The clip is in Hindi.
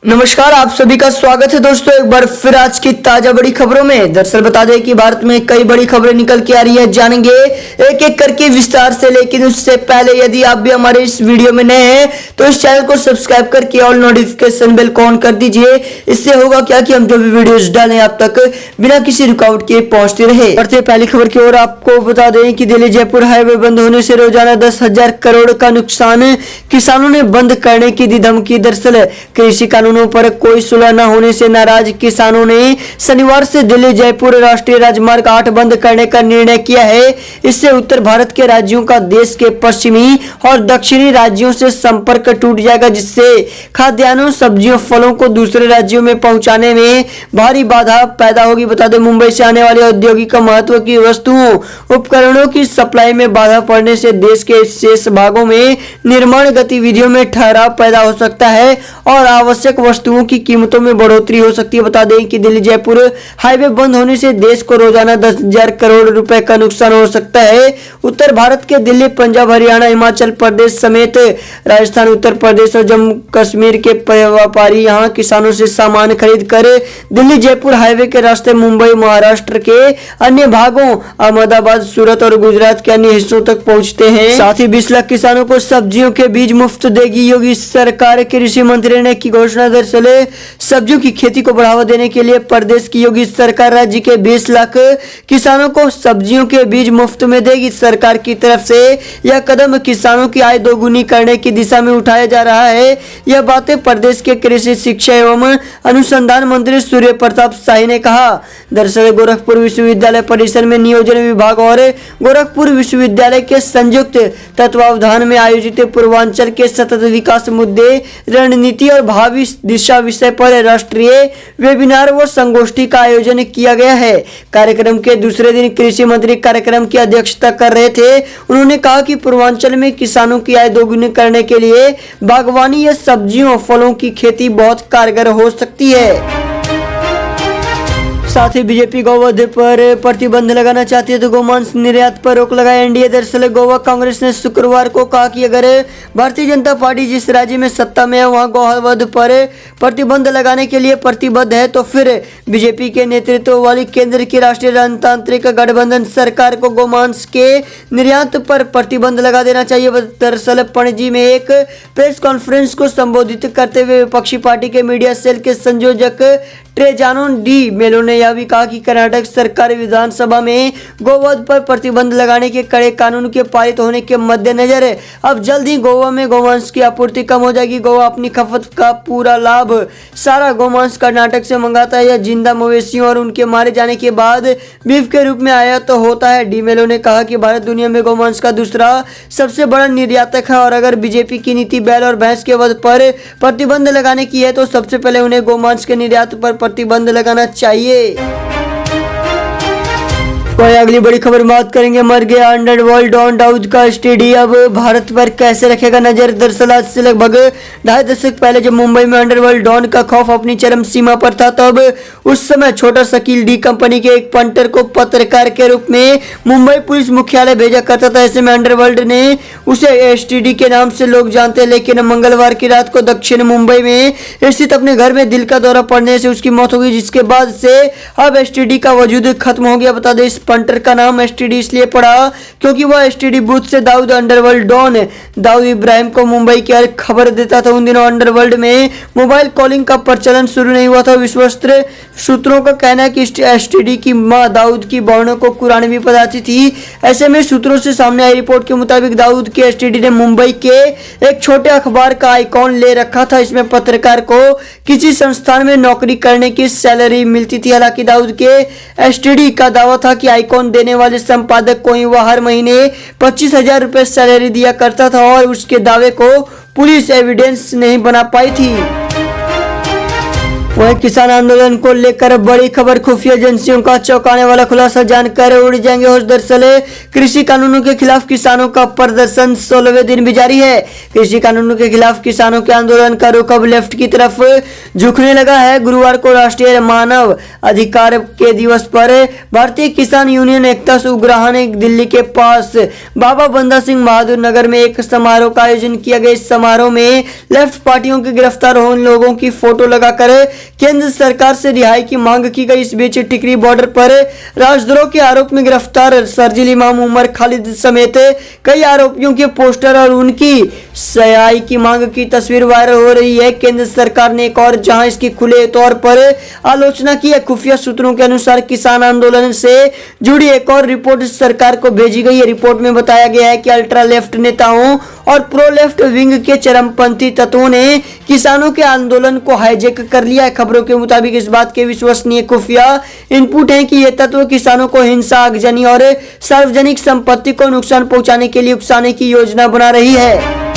नमस्कार, आप सभी का स्वागत है दोस्तों एक बार फिर आज की ताजा बड़ी खबरों में। दरअसल बता दें कि भारत में कई बड़ी खबरें निकल के आ रही है, जानेंगे एक एक करके विस्तार से। लेकिन उससे पहले यदि आप भी हमारे इस वीडियो में नए हैं तो इस चैनल को सब्सक्राइब करके ऑल नोटिफिकेशन बेल को ऑन कर दीजिए। इससे होगा क्या कि हम जो भी वीडियोस डालें आप तक बिना किसी रुकावट के पहुंचते रहे। बढ़ते पहली खबर की ओर, आपको बता दें कि दिल्ली जयपुर हाईवे बंद होने से रोजाना 10,000 करोड़ का नुकसान किसानों ने बंद करने की दी धमकी। दरअसल कृषि कानूनों पर कोई सुलह न होने से नाराज किसानों ने शनिवार से दिल्ली जयपुर राष्ट्रीय राजमार्ग 8 बंद करने का निर्णय किया है। इससे उत्तर भारत के राज्यों का देश के पश्चिमी और दक्षिणी राज्यों से संपर्क टूट जाएगा, जिससे खाद्यान्नों, सब्जियों, फलों को दूसरे राज्यों में पहुंचाने में भारी बाधा पैदा होगी। बता दें, मुंबई से आने वाली औद्योगिक महत्व की वस्तुओं, उपकरणों की सप्लाई में बाधा पड़ने से देश के शेष भागों में निर्माण गतिविधियों में ठहराव पैदा हो सकता है और आवश्यक वस्तुओं की कीमतों में बढ़ोतरी हो सकती है। बता दें कि दिल्ली जयपुर हाईवे बंद होने से देश को रोजाना 10,000 करोड़ रुपए का नुकसान हो सकता है। उत्तर भारत के दिल्ली, पंजाब, हरियाणा, हिमाचल प्रदेश समेत राजस्थान, उत्तर प्रदेश और जम्मू कश्मीर के व्यापारी यहां किसानों से सामान खरीद कर दिल्ली जयपुर हाईवे के रास्ते मुंबई, महाराष्ट्र के अन्य भागों, अहमदाबाद, सूरत और गुजरात के अन्य हिस्सों तक पहुंचते हैं। साथ ही 20 लाख किसानों को सब्जियों के बीज मुफ्त देगी योगी सरकार। कृषि मंत्री ने की घोषणा। दरअसल सब्जियों की खेती को बढ़ावा देने के लिए प्रदेश की योगी सरकार राज्य के 20 लाख किसानों को सब्जियों के बीज मुफ्त में देगी। सरकार की तरफ से यह कदम किसानों की आय दोगुनी करने की दिशा में उठाया जा रहा है। यह बातें प्रदेश के कृषि, शिक्षा एवं अनुसंधान मंत्री सूर्य प्रताप शाही ने कहा। दरअसल गोरखपुर विश्वविद्यालय परिसर में नियोजन विभाग और गोरखपुर विश्वविद्यालय के संयुक्त तत्वावधान में आयोजित पूर्वांचल के सतत विकास मुद्दे, रणनीति और भावी दिशा विषय पर राष्ट्रीय वेबिनार व संगोष्ठी का आयोजन किया गया है। कार्यक्रम के दूसरे दिन कृषि मंत्री कार्यक्रम की अध्यक्षता कर रहे थे। उन्होंने कहा कि पूर्वांचल में किसानों की आय दोगुनी करने के लिए बागवानी या सब्जियों, फलों की खेती बहुत कारगर हो सकती है। साथ ही बीजेपी गौवध पर प्रतिबंध लगाना चाहती है तो गोमांस निर्यात पर रोक लगाए एनडीए। दरअसल गोवा कांग्रेस ने शुक्रवार को कहा कि अगर भारतीय जनता पार्टी जिस राज्य में सत्ता में है वहां गौवध पर प्रतिबंध लगाने के लिए प्रतिबद्ध है तो फिर बीजेपी के नेतृत्व वाली केंद्र की राष्ट्रीय जनतांत्रिक गठबंधन सरकार को गोमांस के निर्यात पर प्रतिबंध लगा देना चाहिए। दरअसल पणजी में एक प्रेस कॉन्फ्रेंस को संबोधित करते हुए विपक्षी पार्टी के मीडिया सेल के संयोजक ट्रेजानो डी मेलो ने यह भी कहा कि कर्नाटक सरकार विधानसभा में गोवध पर प्रतिबंध लगाने के कड़े कानून के पारित होने के मद्देनजर अब जल्द ही गोवा में गोमांस की आपूर्ति कम हो जाएगी। गोवा अपनी खपत का पूरा लाभ सारा गोमांस कर्नाटक से मंगाता है। यह जिंदा मवेशियों और उनके मारे जाने के बाद बीफ के रूप में आया तो होता है। डी मेलो ने कहा कि भारत दुनिया में गोमांस का दूसरा सबसे बड़ा निर्यातक है और अगर बीजेपी की नीति बैल और भैंस के वध पर प्रतिबंध लगाने की है तो सबसे पहले उन्हें गोमांस के निर्यात पर प्रतिबंध लगाना चाहिए। वही अगली बड़ी खबर बात करेंगे, मर गया अंडरवर्ल्ड डॉन दाऊद का एसटीडी अब भारत पर कैसे रखेगा नजर। दरअसल आज से लगभग 2.5 दशक पहले जब मुंबई में अंडरवर्ल्ड डॉन का खौफ अपनी चरम सीमा पर था तब उस समय छोटा शकील डी कंपनी के एक पंटर को पत्रकार के रूप में मुंबई पुलिस मुख्यालय भेजा करता था। ऐसे में अंडरवर्ल्ड ने उसे एसटीडी के नाम से लोग जानते, लेकिन मंगलवार की रात को दक्षिण मुंबई में स्थित अपने घर में दिल का दौरा पड़ने से उसकी मौत हो गई, जिसके बाद से अब एसटीडी का वजूद खत्म हो गया। बता दें, इस पंटर का नाम एसटीडी इसलिए पड़ा क्योंकि वह एसटीडी बूथ से दाऊद अंडरवर्ल्ड डॉन दाऊद इब्राहिम को मुंबई की हर खबर देता था। उन दिनों अंडरवर्ल्ड में मोबाइल कॉलिंग का प्रचलन शुरू नहीं हुआ था। विश्वस्त सूत्रों का कहना है कि एसटीडी की मां दाऊद की बहनों को कुरान भी पढ़ाती थी। ऐसे में सूत्रों से सामने आई रिपोर्ट के मुताबिक दाऊद के एसटीडी ने मुंबई के एक छोटे अखबार का आइकॉन ले रखा था। इसमें पत्रकार को किसी संस्थान में नौकरी करने की सैलरी मिलती थी। हालांकि दाऊद के एसटीडी का दावा था कि आइकॉन देने वाले संपादक को ही वह हर महीने 25,000 रुपए सैलरी दिया करता था और उसके दावे को पुलिस एविडेंस नहीं बना पाई थी। वहीं किसान आंदोलन को लेकर बड़ी खबर, खुफिया एजेंसियों का चौंकाने वाला खुलासा, जानकर उड़ जाएंगे होश। दरअसल कृषि कानूनों के खिलाफ किसानों का प्रदर्शन 16वें दिन भी जारी है। कृषि कानूनों के खिलाफ किसानों के आंदोलन का रुख अब लेफ्ट की तरफ झुकने लगा है। गुरुवार को राष्ट्रीय मानव अधिकार के दिवस पर भारतीय किसान यूनियन एकता उपग्रह ने दिल्ली के पास बाबा बंदा सिंह बहादुर नगर में एक समारोह का आयोजन किया गया। इस समारोह में लेफ्ट पार्टियों के गिरफ्तार होने लोगों की फोटो लगाकर केंद्र सरकार से रिहाई की मांग की गई। इस बीच टिकरी बॉर्डर पर राजद्रोह के आरोप में गिरफ्तार शर्जील इमाम, उमर खालिद समेत कई आरोपियों के पोस्टर और उनकी सहाय की मांग की तस्वीर वायरल हो रही है। केंद्र सरकार ने एक और जहां इसकी खुले तौर पर आलोचना की है। खुफिया सूत्रों के अनुसार किसान आंदोलन से जुड़ी एक और रिपोर्ट सरकार को भेजी गई है। रिपोर्ट में बताया गया है कि अल्ट्रा लेफ्ट नेताओं और प्रो लेफ्ट विंग के चरमपंथी तत्वों ने किसानों के आंदोलन को हाईजैक कर लिया है। खबरों के मुताबिक इस बात के विश्वसनीय खुफिया इनपुट हैं कि ये तत्व किसानों को हिंसा, आगजनी और सार्वजनिक संपत्ति को नुकसान पहुंचाने के लिए उकसाने की योजना बना रही है।